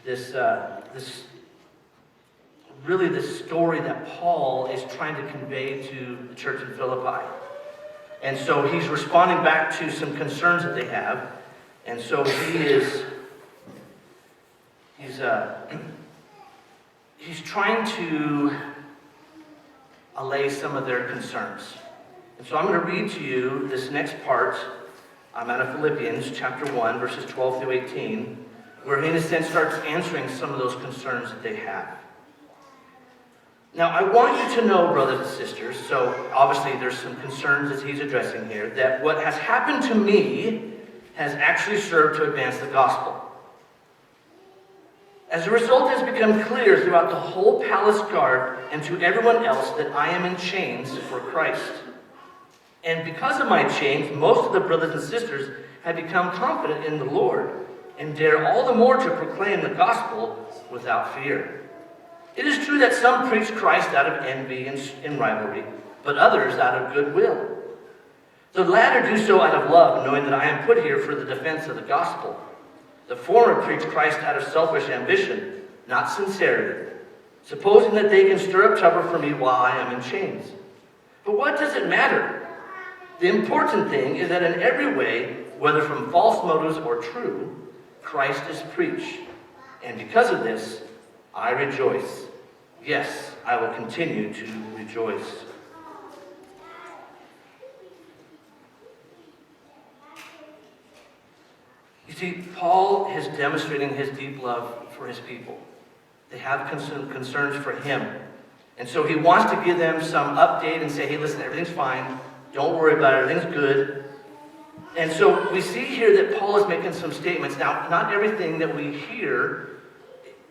this story that Paul is trying to convey to the church in Philippi. And so he's responding back to some concerns that they have. And so he's trying to allay some of their concerns. And so I'm going to read to you this next part. I'm out of Philippians chapter 1, verses 12 through 18, where he in a sense starts answering some of those concerns that they have. Now, I want you to know, brothers and sisters, so obviously there's some concerns that he's addressing here, that what has happened to me has actually served to advance the gospel. As a result, it has become clear throughout the whole palace guard and to everyone else that I am in chains for Christ. And because of my chains, most of the brothers and sisters have become confident in the Lord and dare all the more to proclaim the gospel without fear. It is true that some preach Christ out of envy and rivalry, but others out of goodwill. The latter do so out of love, knowing that I am put here for the defense of the gospel. The former preach Christ out of selfish ambition, not sincerity, supposing that they can stir up trouble for me while I am in chains. But what does it matter? The important thing is that in every way, whether from false motives or true, Christ is preached. And because of this, I rejoice. Yes, I will continue to rejoice. You see, Paul is demonstrating his deep love for his people. They have concerns for him. And so he wants to give them some update and say, hey, listen, everything's fine. Don't worry about it. Everything's good. And so we see here that Paul is making some statements. Now, not everything that we hear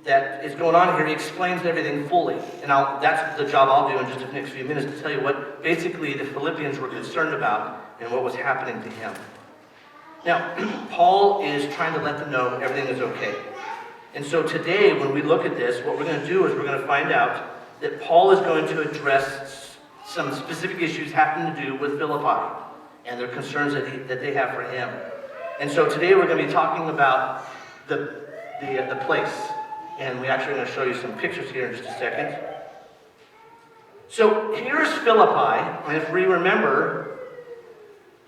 that is going on here, he explains everything fully. And that's the job I'll do in just the next few minutes, to tell you what basically the Philippians were concerned about and what was happening to him. Now, Paul is trying to let them know everything is okay. And so today, when we look at this, what we're going to do is we're going to find out that Paul is going to address some specific issues having to do with Philippi and their concerns that they have for him. And so today we're going to be talking about the place. And we actually are going to show you some pictures here in just a second. So here's Philippi, and if we remember,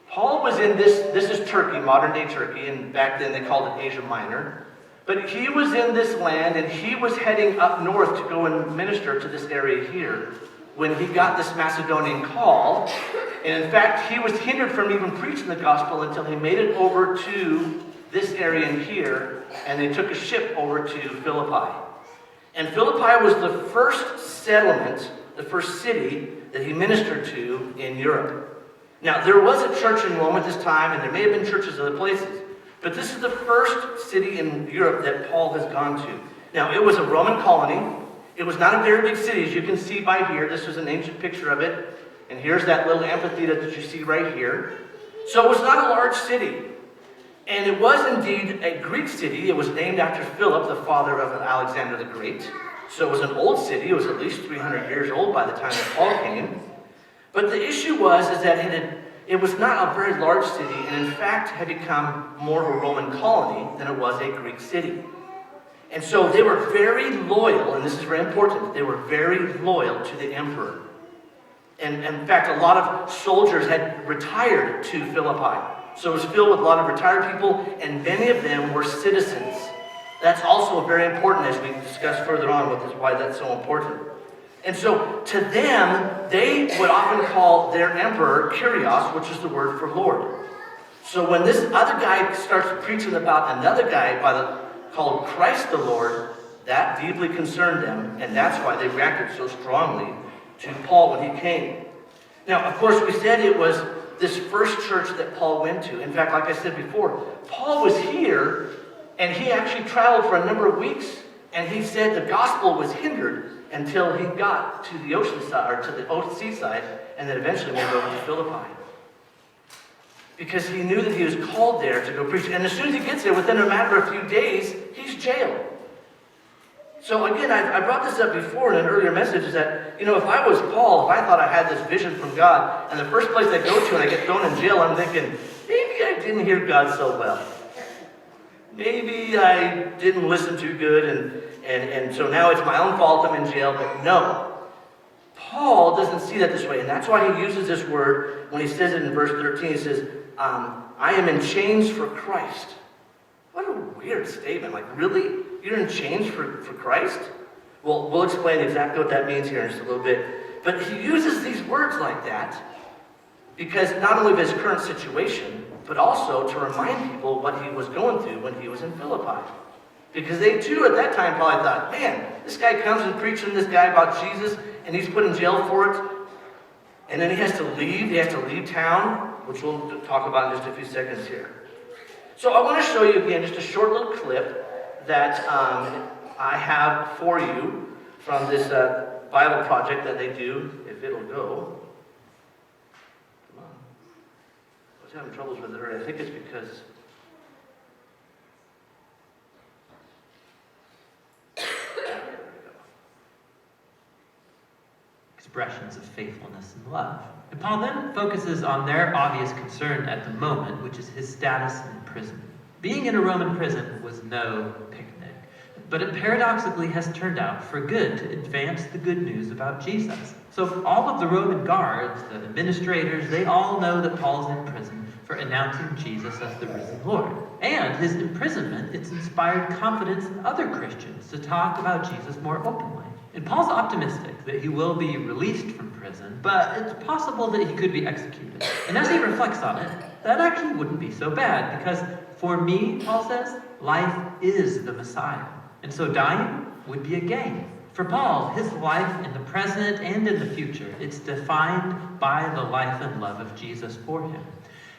Paul was in this is Turkey, modern day Turkey, and back then they called it Asia Minor. But he was in this land, and he was heading up north to go and minister to this area here when he got this Macedonian call. And in fact, he was hindered from even preaching the gospel until he made it over to this area in here, and they took a ship over to Philippi. And Philippi was the first settlement, the first city that he ministered to in Europe. Now, there was a church in Rome at this time, and there may have been churches other places, but this is the first city in Europe that Paul has gone to. Now, it was a Roman colony. It was not a very big city, as you can see by here. This is an ancient picture of it. And here's that little amphitheater that you see right here. So it was not a large city. And it was indeed a Greek city. It was named after Philip, the father of Alexander the Great. So it was an old city. It was at least 300 years old by the time that Paul came. But the issue is that it was not a very large city, and in fact had become more of a Roman colony than it was a Greek city. And so they were very loyal, and this is very important, they were very loyal to the emperor. And in fact, a lot of soldiers had retired to Philippi. So it was filled with a lot of retired people, and many of them were citizens. That's also very important as we discuss further on why that's so important. And so to them, they would often call their emperor Kyrios, which is the word for Lord. So when this other guy starts preaching about another guy called Christ the Lord, that deeply concerned them, and that's why they reacted so strongly to Paul when he came. Now, of course, we said it was this first church that Paul went to. In fact, like I said before, Paul was here, and he actually traveled for a number of weeks, and he said the gospel was hindered until he got to the ocean side, or to the seaside, and then eventually moved over to Philippi. Because he knew that he was called there to go preach. And as soon as he gets there, within a matter of a few days, he's jailed. So again, I brought this up before in an earlier message, is that, if I was Paul, if I thought I had this vision from God, and the first place I go to and I get thrown in jail, I'm thinking, maybe I didn't hear God so well. maybe I didn't listen too good, and so now it's my own fault I'm in jail. But no, Paul doesn't see that this way, and that's why he uses this word when he says it in verse 13. He says, I am in chains for Christ. What a weird statement. Like, really? You're in chains for Christ? Well, we'll explain exactly what that means here in just a little bit. But he uses these words like that because not only of his current situation, but also to remind people what he was going through when he was in Philippi. Because they too at that time probably thought, man, this guy comes and preaching this guy about Jesus and he's put in jail for it. And then he has to leave. He has to leave town, which we'll talk about in just a few seconds here. So I want to show you again just a short little clip that I have for you from this Bible project that they do, if it'll go. Come on. I was having troubles with it earlier. I think it's because... Expressions of faithfulness and love. And Paul then focuses on their obvious concern at the moment, which is his status in prison. Being in a Roman prison was no picnic, but it paradoxically has turned out for good to advance the good news about Jesus. So all of the Roman guards, the administrators, they all know that Paul's in prison for announcing Jesus as the risen Lord. And his imprisonment, it's inspired confidence in other Christians to talk about Jesus more openly. And Paul's optimistic that he will be released from prison, but it's possible that he could be executed. And as he reflects on it, that actually wouldn't be so bad, because for me, Paul says, life is the Messiah. And so dying would be a gain. For Paul, his life in the present and in the future, it's defined by the life and love of Jesus for him.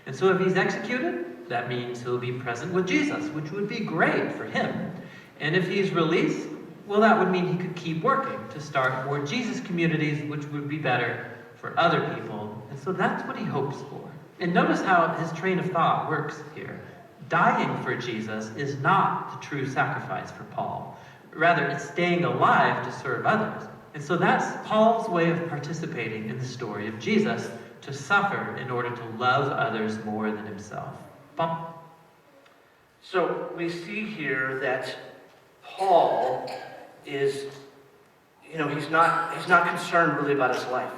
And so if he's executed, that means he'll be present with Jesus, which would be great for him. And if he's released, well, that would mean he could keep working to start more Jesus communities, which would be better for other people. And so that's what he hopes for. And notice how his train of thought works here. Dying for Jesus is not the true sacrifice for Paul. Rather, it's staying alive to serve others. And so that's Paul's way of participating in the story of Jesus, to suffer in order to love others more than himself. Paul? So we see here that Paul is, he's not concerned really about his life.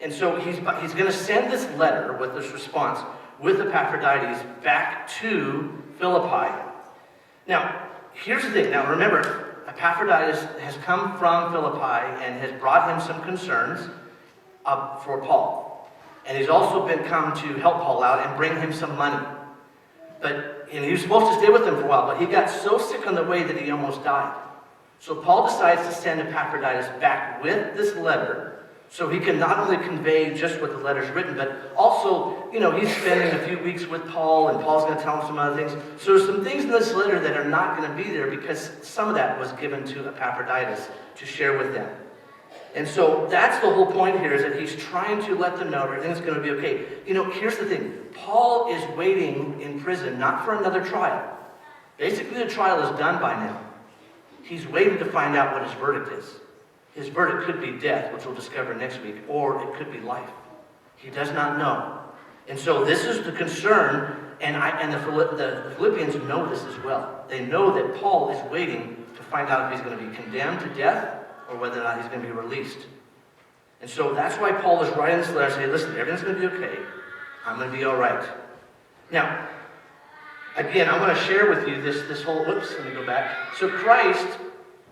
And so he's going to send this letter with this response with Epaphroditus back to Philippi. Now, here's the thing. Now, remember, Epaphroditus has come from Philippi and has brought him some concerns for Paul. And he's also come to help Paul out and bring him some money. And he was supposed to stay with him for a while, but he got so sick on the way that he almost died. So Paul decides to send Epaphroditus back with this letter so he can not only convey just what the letter's written, but also, he's spending a few weeks with Paul, and Paul's going to tell him some other things. So there's some things in this letter that are not going to be there because some of that was given to Epaphroditus to share with them. And so that's the whole point here, is that he's trying to let them know everything's going to be okay. Here's the thing. Paul is waiting in prison, not for another trial. Basically, the trial is done by now. He's waiting to find out what his verdict is. His verdict could be death, which we'll discover next week, or it could be life. He does not know. And so this is the concern, and the Philippians know this as well. They know that Paul is waiting to find out if he's going to be condemned to death or whether or not he's going to be released. And so that's why Paul is writing this letter saying, listen, everything's going to be okay. I'm going to be all right. Now, again, I want to share with you this whole, let me go back. So Christ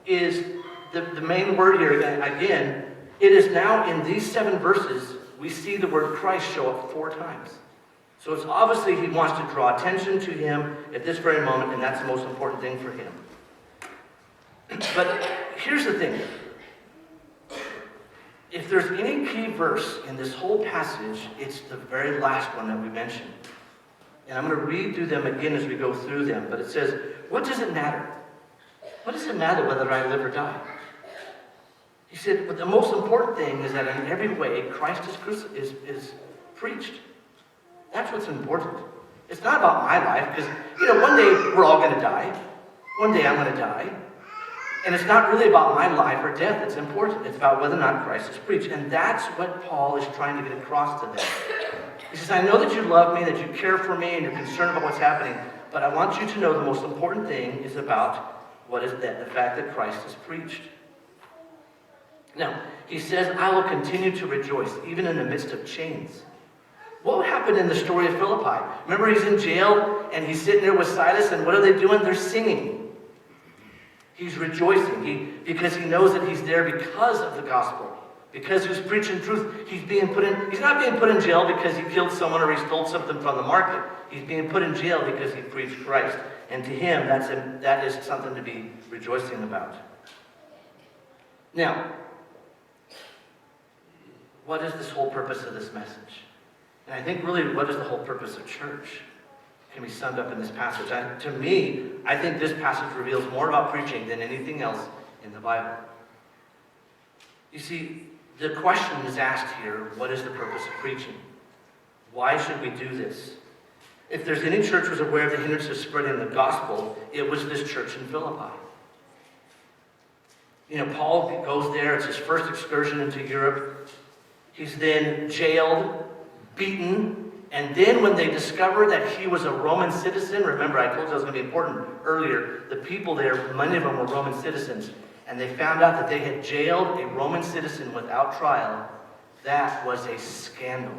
is the main word here. Again, it is now in these 7 verses, we see the word Christ show up 4 times. So it's obviously he wants to draw attention to him at this very moment, and that's the most important thing for him. But here's the thing. If there's any key verse in this whole passage, it's the very last one that we mentioned. And I'm going to read through them again as we go through them. But it says, what does it matter? What does it matter whether I live or die? He said, but the most important thing is that in every way, Christ is preached. That's what's important. It's not about my life, because, one day we're all going to die. One day I'm going to die. And it's not really about my life or death that's important. It's about whether or not Christ is preached. And that's what Paul is trying to get across to them. He says, I know that you love me, that you care for me, and you're concerned about what's happening. But I want you to know the most important thing is about what is that? The fact that Christ is preached. Now, he says, I will continue to rejoice, even in the midst of chains. What happened in the story of Philippi? Remember, he's in jail, and he's sitting there with Silas, and what are they doing? They're singing. He's rejoicing because he knows that he's there because of the gospel. Because he was preaching truth. He's not being put in jail because he killed someone or he stole something from the market. He's being put in jail because he preached Christ. And to him, that is something to be rejoicing about. Now, what is this whole purpose of this message? And I think really, what is the whole purpose of church? Can be summed up in this passage. To me, I think this passage reveals more about preaching than anything else in the Bible. You see, the question is asked here, what is the purpose of preaching? Why should we do this? If there's any church who was aware of the hindrance of spreading the gospel, it was this church in Philippi. You know, Paul goes there. It's his first excursion into Europe. He's then jailed, beaten, and then when they discover that he was a Roman citizen, remember I told you it was going to be important earlier, the people there, many of them were Roman citizens, and they found out that they had jailed a Roman citizen without trial. That was a scandal.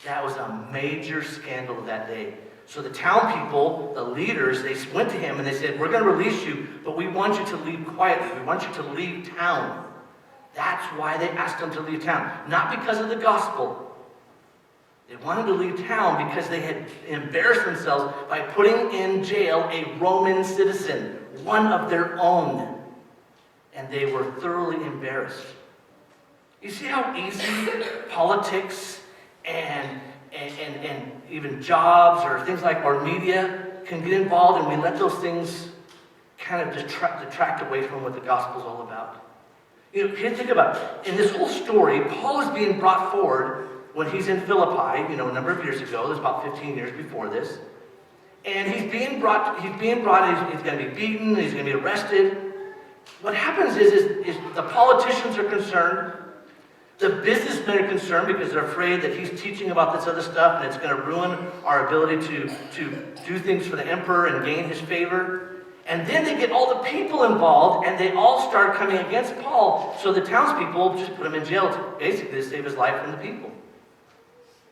That was a major scandal that day. So the town people, the leaders, they went to him and they said, we're going to release you, but we want you to leave quietly. We want you to leave town. That's why they asked him to leave town. Not because of the gospel. They wanted to leave town because they had embarrassed themselves by putting in jail a Roman citizen, one of their own. And they were thoroughly embarrassed. You see how easy politics and even jobs or things like our media can get involved, and we let those things kind of detract away from what the gospel is all about. You know, think about it. In this whole story, Paul is being brought forward when he's in Philippi, a number of years ago. There's about 15 years before this. And he's being brought, he's going to be beaten, he's going to be arrested. What happens is the politicians are concerned, the businessmen are concerned because they're afraid that he's teaching about this other stuff and it's going to ruin our ability to do things for the emperor and gain his favor. And then they get all the people involved and they all start coming against Paul. So the townspeople just put him in jail to basically save his life from the people.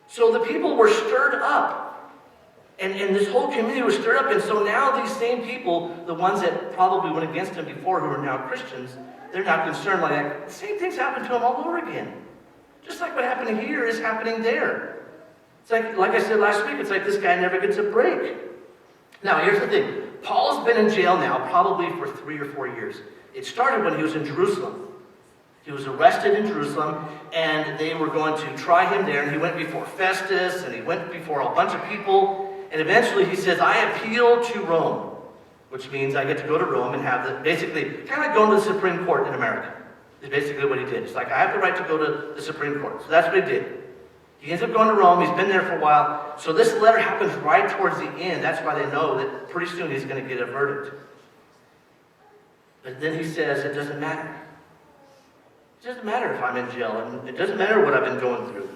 So the people were stirred up. And this whole community was stirred up. And so now these same people, the ones that probably went against him before who are now Christians, they're not concerned like that. The same things happen to him all over again. Just like what happened here is happening there. It's like I said last week, it's like this guy never gets a break. Now, here's the thing. Paul's been in jail now probably for 3 or 4 years. It started when he was in Jerusalem. He was arrested in Jerusalem, and they were going to try him there, and he went before Festus, and he went before a bunch of people, and eventually he says, I appeal to Rome, which means I get to go to Rome and have basically, kind of going to the Supreme Court in America, is basically what he did. It's like, I have the right to go to the Supreme Court. So that's what he did. He ends up going to Rome. He's been there for a while. So this letter happens right towards the end. That's why they know that pretty soon he's going to get a verdict. But then he says, it doesn't matter. It doesn't matter if I'm in jail, and it doesn't matter what I've been going through.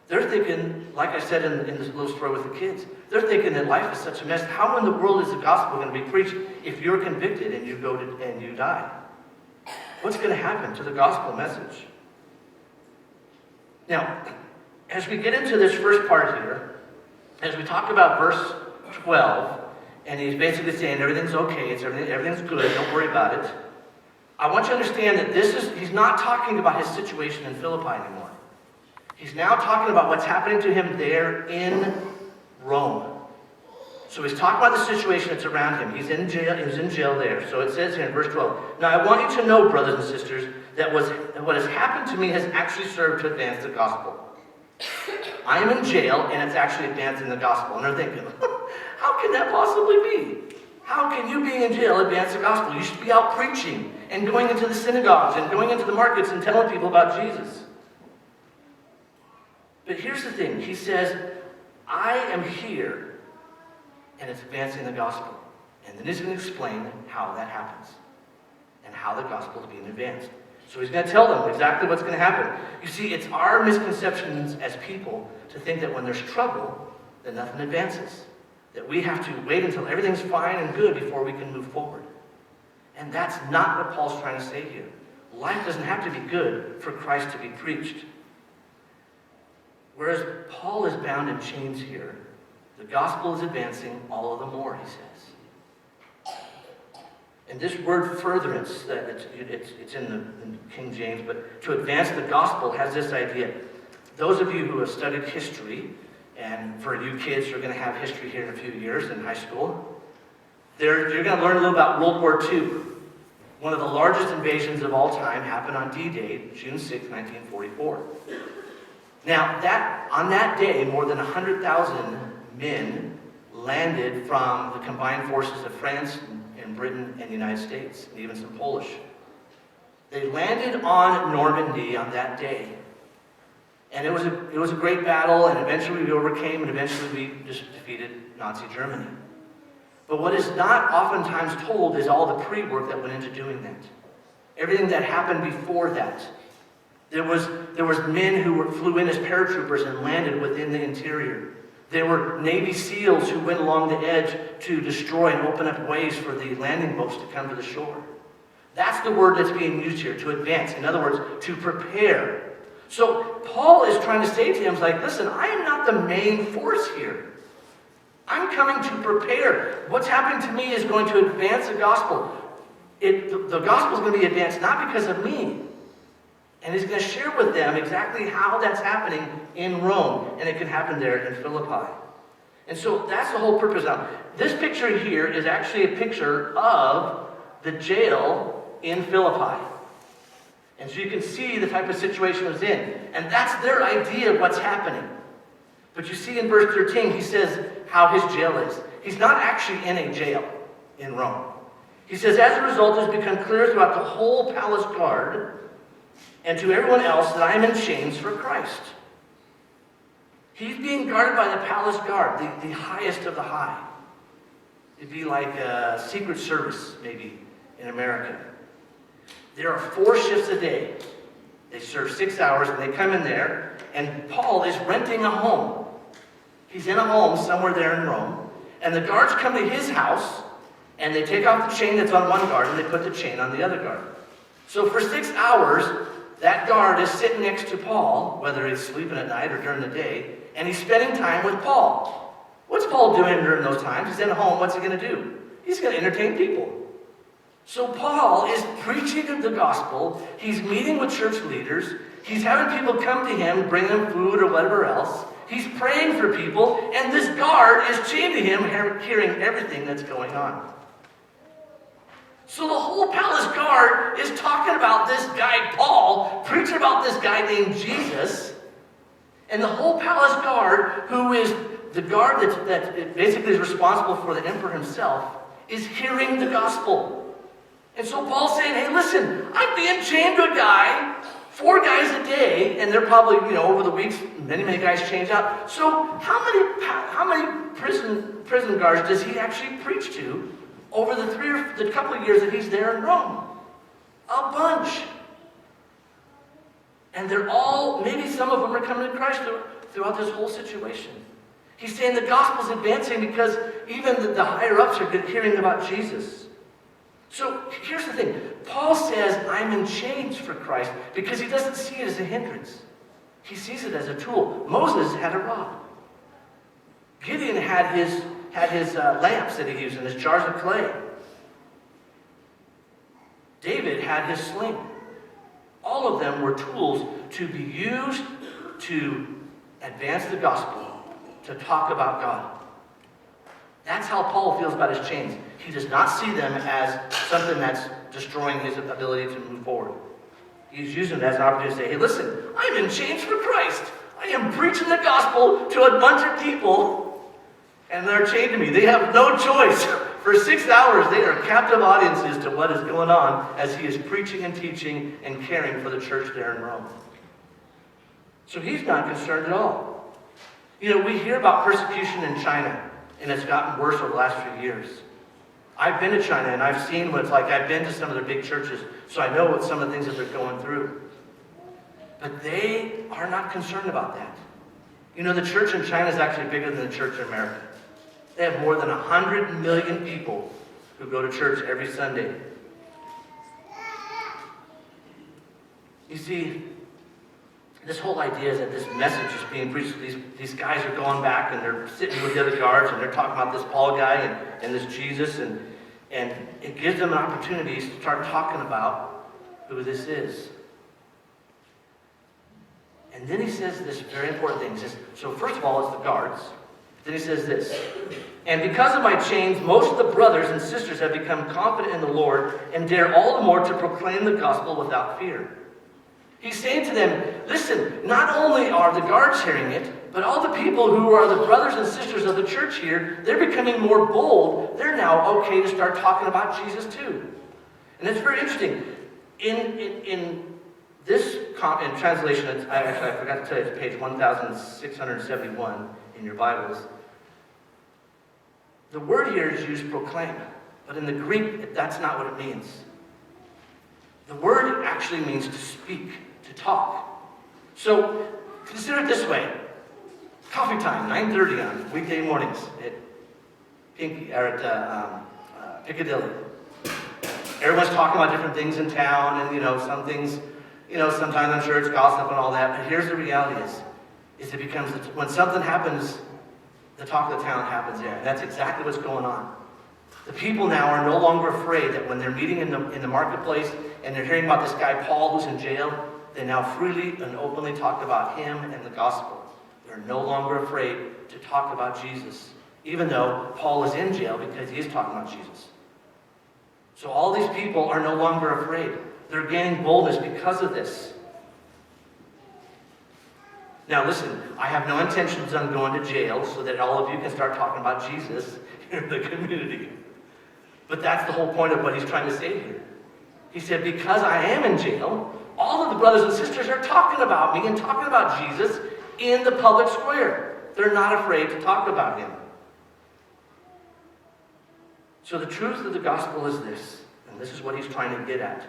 They're thinking, like I said in this little story with the kids, they're thinking that life is such a mess. How in the world is the gospel going to be preached if you're convicted and you die? What's going to happen to the gospel message? Now, as we get into this first part here, as we talk about verse 12, and he's basically saying everything's okay, everything's good, don't worry about it. I want you to understand that he's not talking about his situation in Philippi anymore. He's now talking about what's happening to him there in Rome. So he's talking about the situation that's around him. He's in jail there. So it says here in verse 12, now I want you to know, brothers and sisters, that what has happened to me has actually served to advance the gospel. I am in jail, and it's actually advancing the gospel. And they're thinking, how can that possibly be? How can you being in jail advance the gospel? You should be out preaching and going into the synagogues and going into the markets and telling people about Jesus. But here's the thing. He says, I am here, and it's advancing the gospel. And then he's going to explain how that happens and how the gospel is being advanced. So he's going to tell them exactly what's going to happen. You see, it's our misconceptions as people to think that when there's trouble, then nothing advances. That we have to wait until everything's fine and good before we can move forward. And that's not what Paul's trying to say here. Life doesn't have to be good for Christ to be preached. Whereas Paul is bound in chains here, the gospel is advancing all of the more, he says. And this word furtherance, it's in the King James, but to advance the gospel has this idea. Those of you who have studied history, and for you kids who are going to have history here in a few years in high school, you're going to learn a little about World War II. One of the largest invasions of all time happened on D-Day, June 6, 1944. Now, on that day, more than 100,000 men landed from the combined forces of France and Britain and the United States, and even some Polish. They landed on Normandy on that day. And it was a great battle, and eventually we overcame, and eventually we just defeated Nazi Germany. But what is not oftentimes told is all the pre-work that went into doing that. Everything that happened before that. There was men who flew in as paratroopers and landed within the interior. There were Navy SEALs who went along the edge to destroy and open up ways for the landing boats to come to the shore. That's the word that's being used here, to advance. In other words, to prepare. So Paul is trying to say to him, like, listen, I am not the main force here. I'm coming to prepare. What's happening to me is going to advance the gospel. The gospel is going to be advanced not because of me. And he's going to share with them exactly how that's happening in Rome. And it can happen there in Philippi. And so that's the whole purpose. Now, this picture here is actually a picture of the jail in Philippi. And so you can see the type of situation it was in. And that's their idea of what's happening. But you see in verse 13, he says how his jail is. He's not actually in a jail in Rome. He says, as a result, it has become clear throughout the whole palace guard and to everyone else that I am in chains for Christ. He's being guarded by the palace guard, the highest of the high. It'd be like a Secret Service, maybe, in America. There are 4 shifts a day. They serve 6 hours, and they come in there, and Paul is renting a home. He's in a home somewhere there in Rome, and the guards come to his house, and they take off the chain that's on one guard, and they put the chain on the other guard. So for 6 hours, that guard is sitting next to Paul, whether he's sleeping at night or during the day, and he's spending time with Paul. What's Paul doing during those times? He's in a home. What's he going to do? He's going to entertain people. So Paul is preaching the gospel. He's meeting with church leaders. He's having people come to him, bring them food or whatever else. He's praying for people, and this guard is chained to him, hearing everything that's going on. So the whole palace guard is talking about this guy, Paul, preaching about this guy named Jesus. And the whole palace guard, who is the guard that basically is responsible for the emperor himself, is hearing the gospel. And so Paul's saying, hey, listen, I'm being chained to a guy, 4 guys a day, and they're probably, over the weeks, many guys change out. So how many prison guards does he actually preach to over the couple of years that he's there in Rome? A bunch. And they're all, maybe some of them are coming to Christ throughout this whole situation. He's saying the gospel's advancing because even the higher-ups are hearing about Jesus. So here's the thing. Paul says, I'm in chains for Christ because he doesn't see it as a hindrance. He sees it as a tool. Moses had a rod. Gideon had his lamps that he used and his jars of clay. David had his sling. All of them were tools to be used to advance the gospel, to talk about God. That's how Paul feels about his chains. He does not see them as something that's destroying his ability to move forward. He's using it as an opportunity to say, hey, listen, I'm in chains for Christ. I am preaching the gospel to a bunch of people, and they're chained to me. They have no choice. For 6 hours, they are captive audiences to what is going on as he is preaching and teaching and caring for the church there in Rome. So he's not concerned at all. We hear about persecution in China, and it's gotten worse over the last few years. I've been to China, and I've seen what it's like. I've been to some of their big churches, so I know what some of the things that they're going through. But they are not concerned about that. The church in China is actually bigger than the church in America. They have more than 100 million people who go to church every Sunday. You see, this whole idea is that this message is being preached. These guys are going back and they're sitting with the other guards and they're talking about this Paul guy and this Jesus, and it gives them an opportunity to start talking about who this is. And then he says this very important thing. He says, so first of all, it's the guards. Then he says this, and because of my chains, most of the brothers and sisters have become confident in the Lord and dare all the more to proclaim the gospel without fear. He's saying to them, listen, not only are the guards hearing it, but all the people who are the brothers and sisters of the church here, they're becoming more bold. They're now okay to start talking about Jesus too. And it's very interesting. In this in translation, I forgot to tell you, it's page 1671 in your Bibles. The word here is used proclaim, but in the Greek, that's not what it means. The word actually means to speak, to talk. So consider it this way. Coffee time, 9:30 on weekday mornings at Piccadilly. Everyone's talking about different things in town, and some things, sometimes I'm sure it's gossip and all that, but here's the reality is it becomes, when something happens, the talk of the town happens there. That's exactly what's going on. The people now are no longer afraid that when they're meeting in the marketplace and they're hearing about this guy Paul who's in jail, they now freely and openly talk about him and the gospel. They're no longer afraid to talk about Jesus, even though Paul is in jail because he is talking about Jesus. So all these people are no longer afraid. They're gaining boldness because of this. Now listen, I have no intentions on going to jail so that all of you can start talking about Jesus in the community. But that's the whole point of what he's trying to say here. He said, because I am in jail, all of the brothers and sisters are talking about me and talking about Jesus in the public square. They're not afraid to talk about him. So the truth of the gospel is this, and this is what he's trying to get at.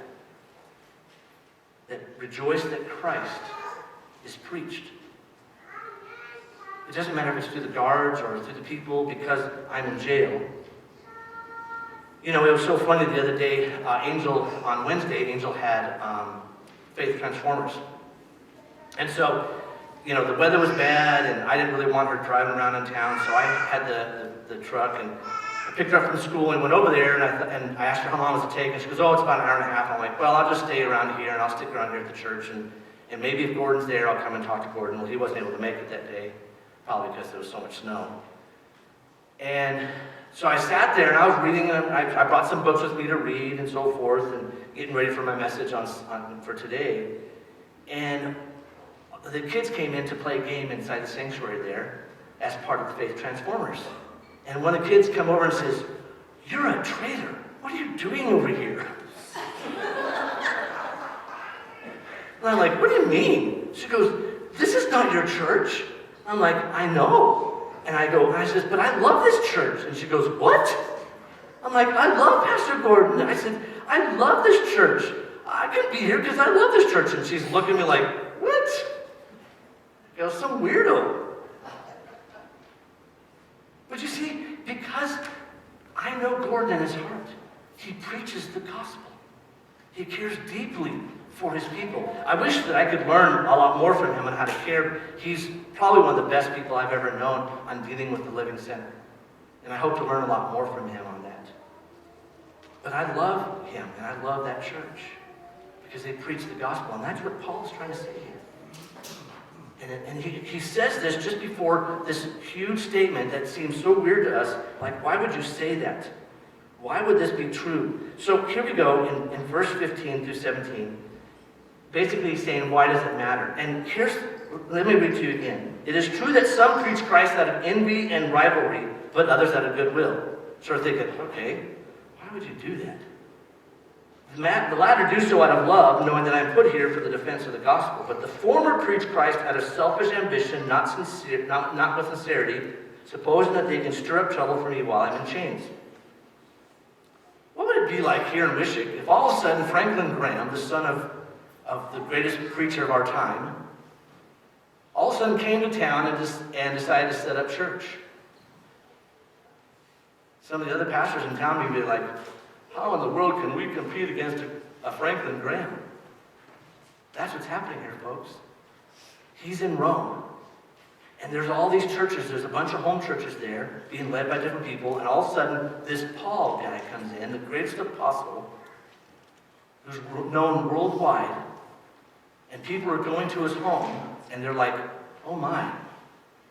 That rejoice that Christ is preached. It doesn't matter if it's through the guards or through the people, because I'm in jail. It was so funny the other day, on Wednesday, Angel had Faith Transformers. And so, the weather was bad, and I didn't really want her driving around in town, so I had the truck, and I picked her up from school and went over there, and I asked her how long it was to take, and she goes, it's about an hour and a half. I'm like, well, I'll just stay around here, and I'll stick around here at the church, and maybe if Gordon's there, I'll come and talk to Gordon. Well, he wasn't able to make it that day, probably because there was so much snow. And so I sat there and I was reading, I brought some books with me to read and so forth, and getting ready for my message for today. And the kids came in to play a game inside the sanctuary there as part of the Faith Transformers. And one of the kids come over and says, "You're a traitor. What are you doing over here?" And I'm like, "What do you mean?" She goes, "This is not your church." I'm like, "I know." And I says, "But I love this church." And she goes, "What?" I'm like, "I love Pastor Gordon." I said, "I love this church. I can be here because I love this church." And she's looking at me like, "What?" Some weirdo. But you see, because I know Gordon in his heart, he preaches the gospel. He cares deeply for his people. I wish that I could learn a lot more from him on how to care. He's probably one of the best people I've ever known on dealing with the Living Center. And I hope to learn a lot more from him on that. But I love him, and I love that church, because they preach the gospel, and that's what Paul is trying to say here. And he says this just before this huge statement that seems so weird to us. Like, why would you say that? Why would this be true? So here we go in verse 15 through 17. Basically saying, why does it matter? And let me read to you again. "It is true that some preach Christ out of envy and rivalry, but others out of goodwill." Sort of thinking, okay, why would you do that? "The latter do so out of love, knowing that I am put here for the defense of the gospel. But the former preach Christ out of selfish ambition, not with sincerity, supposing that they can stir up trouble for me while I'm in chains." What would it be like here in Michigan if all of a sudden Franklin Graham, the son of the greatest preacher of our time, all of a sudden came to town and decided to set up church? Some of the other pastors in town may be like, how in the world can we compete against a Franklin Graham? That's what's happening here, folks. He's in Rome. And there's all these churches. There's a bunch of home churches there being led by different people. And all of a sudden, this Paul guy comes in, the greatest apostle, who's known worldwide. And people are going to his home, and they're like, oh my,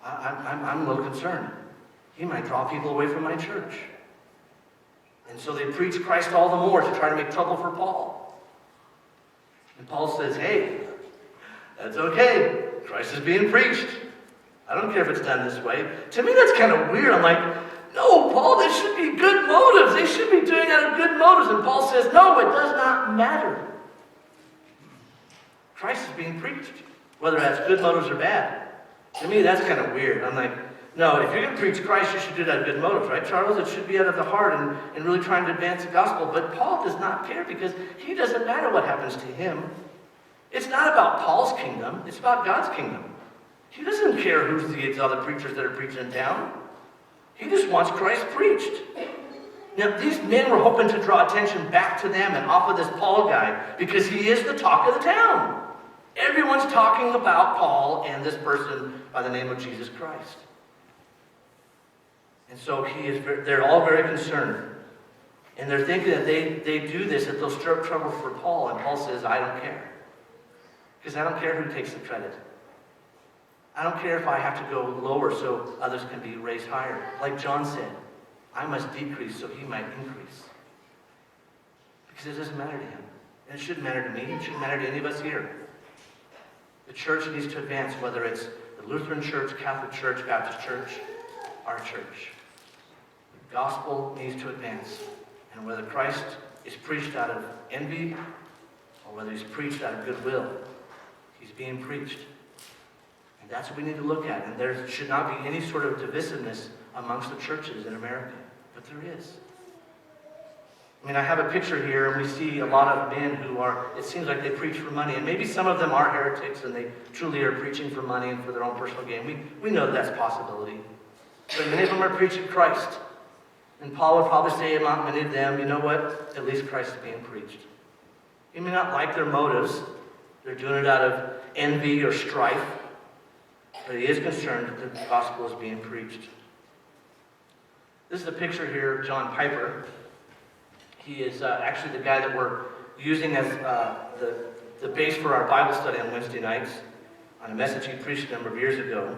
I'm a little concerned. He might draw people away from my church. And so they preach Christ all the more to try to make trouble for Paul. And Paul says, hey, that's okay. Christ is being preached. I don't care if it's done this way. To me, that's kind of weird. I'm like, no, Paul, there should be good motives. They should be doing it out of good motives. And Paul says, no, it does not matter. Christ is being preached, whether that's good motives or bad. To me, that's kind of weird. I'm like, no, if you're going to preach Christ, you should do that out of good motives, right, Charles? It should be out of the heart and really trying to advance the gospel. But Paul does not care because he doesn't matter what happens to him. It's not about Paul's kingdom. It's about God's kingdom. He doesn't care who's the other preachers that are preaching in town. He just wants Christ preached. Now, these men were hoping to draw attention back to them and off of this Paul guy because he is the talk of the town. Everyone's talking about Paul and this person by the name of Jesus Christ. And so they're all very concerned. And they're thinking that they do this, that they'll stir up trouble for Paul. And Paul says, I don't care. Because I don't care who takes the credit. I don't care if I have to go lower so others can be raised higher. Like John said, I must decrease so he might increase. Because it doesn't matter to him. And it shouldn't matter to me. It shouldn't matter to any of us here. The church needs to advance, whether it's the Lutheran Church, Catholic Church, Baptist Church, our church. The gospel needs to advance. And whether Christ is preached out of envy or whether he's preached out of goodwill, he's being preached. And that's what we need to look at. And there should not be any sort of divisiveness amongst the churches in America. But there is. I mean, I have a picture here, and we see a lot of men who it seems like they preach for money. And maybe some of them are heretics, and they truly are preaching for money and for their own personal gain. We know that's a possibility. But many of them are preaching Christ. And Paul would probably say among many of them, you know what? At least Christ is being preached. You may not like their motives. They're doing it out of envy or strife. But he is concerned that the gospel is being preached. This is a picture here of John Piper. He is actually the guy that we're using as the base for our Bible study on Wednesday nights on a message he preached a number of years ago.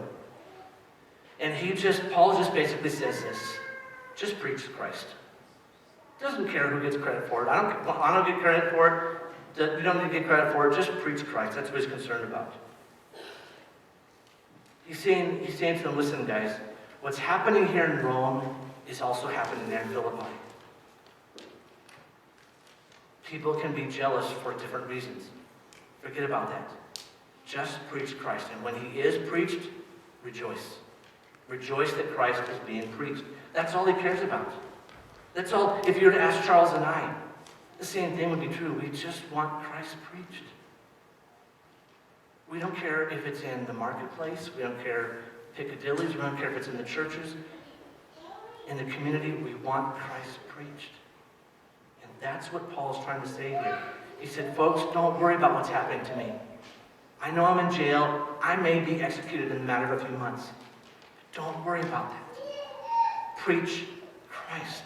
And Paul just basically says this, just preach Christ. Doesn't care who gets credit for it. I don't get credit for it. You don't need to get credit for it. Just preach Christ. That's what he's concerned about. He's saying to them, listen, guys, what's happening here in Rome is also happening there in Philippi. People can be jealous for different reasons. Forget about that. Just preach Christ. And when he is preached, rejoice. Rejoice that Christ is being preached. That's all he cares about. That's all. If you were to ask Charles and I, the same thing would be true. We just want Christ preached. We don't care if it's in the marketplace. We don't care Piccadilly's. We don't care if it's in the churches. In the community, we want Christ preached. And that's what Paul's trying to say here. He said, folks, don't worry about what's happening to me. I know I'm in jail. I may be executed in a matter of a few months. Don't worry about that. Preach Christ.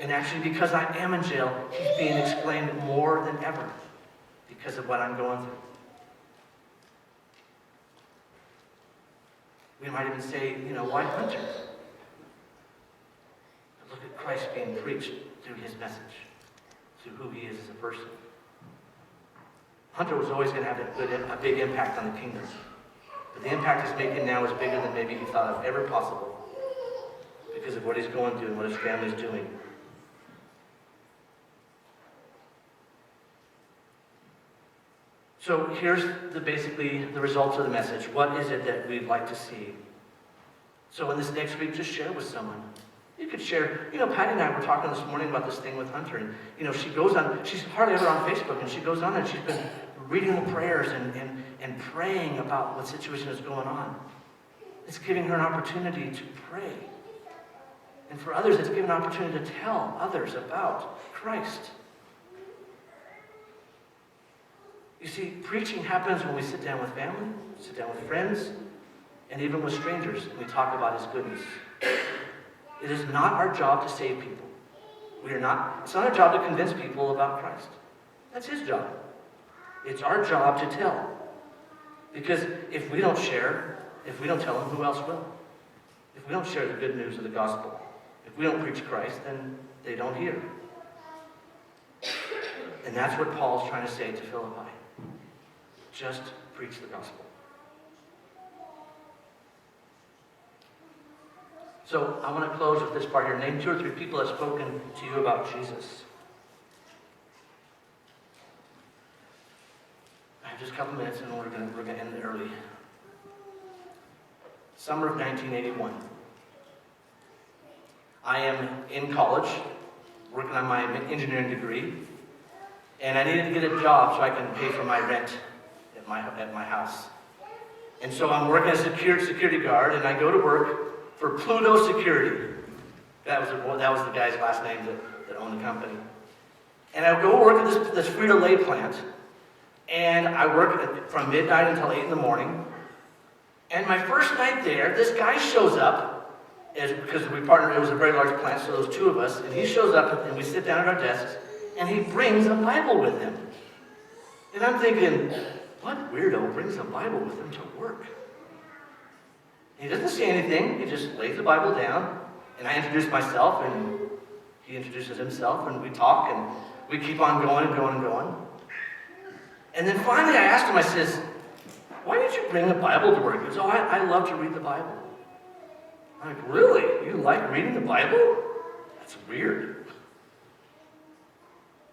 And actually, because I am in jail, he's being exclaimed more than ever because of what I'm going through. We might even say, why Hunter? But look at Christ being preached through his message, through who he is as a person. Hunter was always going to have a big impact on the kingdom. But the impact he's making now is bigger than maybe he thought of ever possible because of what he's going through and what his family's doing. So here's basically the results of the message. What is it that we'd like to see? So in this next week, just share with someone. You could share, Patty and I were talking this morning about this thing with Hunter, and she goes on, she's hardly ever on Facebook, and she goes on and she's been reading the prayers and praying about what situation is going on. It's giving her an opportunity to pray And for others, it's given an opportunity to tell others about Christ. You see, preaching happens when we sit down with family, sit down with friends, and even with strangers, and we talk about his goodness. It is not our job to save people. It's not our job to convince people about Christ. That's his job. It's our job to tell. Because if we don't share, if we don't tell them, who else will? If we don't share the good news of the gospel, if we don't preach Christ, then they don't hear. And that's what Paul's trying to say to Philippi. Just preach the gospel. So I want to close with this part here. Name 2 or 3 people that have spoken to you about Jesus. I have just a couple minutes and we're going to end it early. Summer of 1981. I am in college, working on my engineering degree, and I needed to get a job so I can pay for my rent at my house. And so I'm working as a security guard, and I go to work for Pluto Security. That was the guy's last name that owned the company. And I go work at this Frito-Lay plant, and I work from midnight until 8 in the morning. And my first night there, this guy shows up, because we partnered, it was a very large plant, so there was 2 of us, and he shows up, and we sit down at our desks, and he brings a Bible with him. And I'm thinking, what weirdo brings a Bible with him to work? He doesn't say anything, he just lays the Bible down, and I introduce myself, and he introduces himself, and we talk, and we keep on going and going and going. And then finally I asked him, I says, why did you bring a Bible to work? He goes, oh, I love to read the Bible. I'm like, really? You like reading the Bible? That's weird.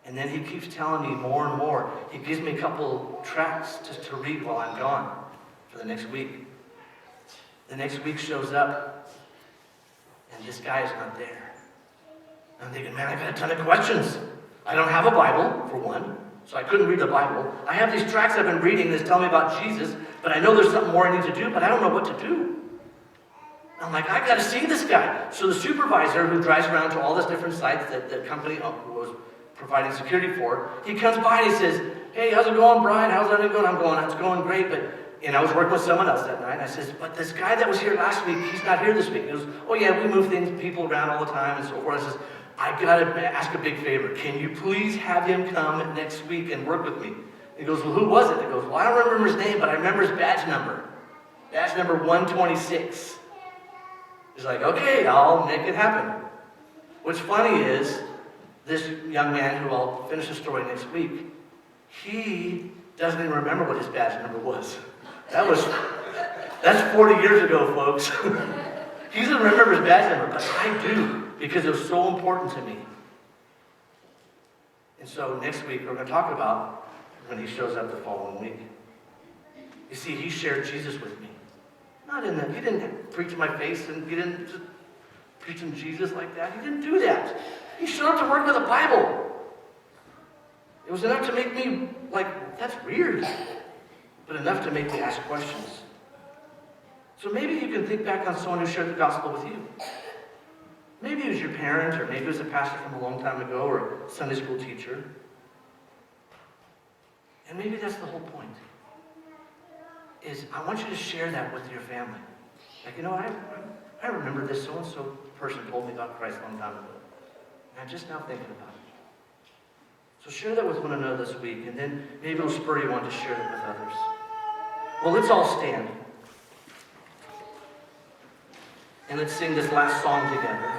And then he keeps telling me more and more. He gives me a couple tracts just to read while I'm gone for the next week. The next week shows up, and this guy is not there. I'm thinking, man, I got a ton of questions. I don't have a Bible, for one, so I couldn't read the Bible. I have these tracts I've been reading that tell me about Jesus, but I know there's something more I need to do, but I don't know what to do. I'm like, I got to see this guy. So the supervisor who drives around to all these different sites that the company was providing security for, he comes by and he says, hey, how's it going, Brian? How's everything going? I'm going, it's going great, but... And I was working with someone else that night, and I says, but this guy that was here last week, he's not here this week. He goes, oh yeah, we move people around all the time and so forth. I says, I got to ask a big favor. Can you please have him come next week and work with me? He goes, well, who was it? He goes, well, I don't remember his name, but I remember his badge number. Badge number 126. He's like, okay, I'll make it happen. What's funny is, this young man, who I'll finish the story next week, he doesn't even remember what his badge number was. That's 40 years ago, folks. He doesn't remember his badge number, but I do, because it was so important to me. And so next week, we're going to talk about when he shows up the following week. You see, he shared Jesus with me. He didn't preach in my face and get into preaching Jesus like that. He didn't do that. He showed up to work with a Bible. It was enough to make me like, that's weird. But enough to make me ask questions. So maybe you can think back on someone who shared the gospel with you. Maybe it was your parent, or maybe it was a pastor from a long time ago, or a Sunday school teacher. And maybe that's the whole point. Is I want you to share that with your family. Like, you know, I remember this so-and-so person told me about Christ a long time ago. And I'm just now thinking about it. So share that with one another this week, and then maybe it'll spur you on to share that with others. Well, let's all stand. And let's sing this last song together.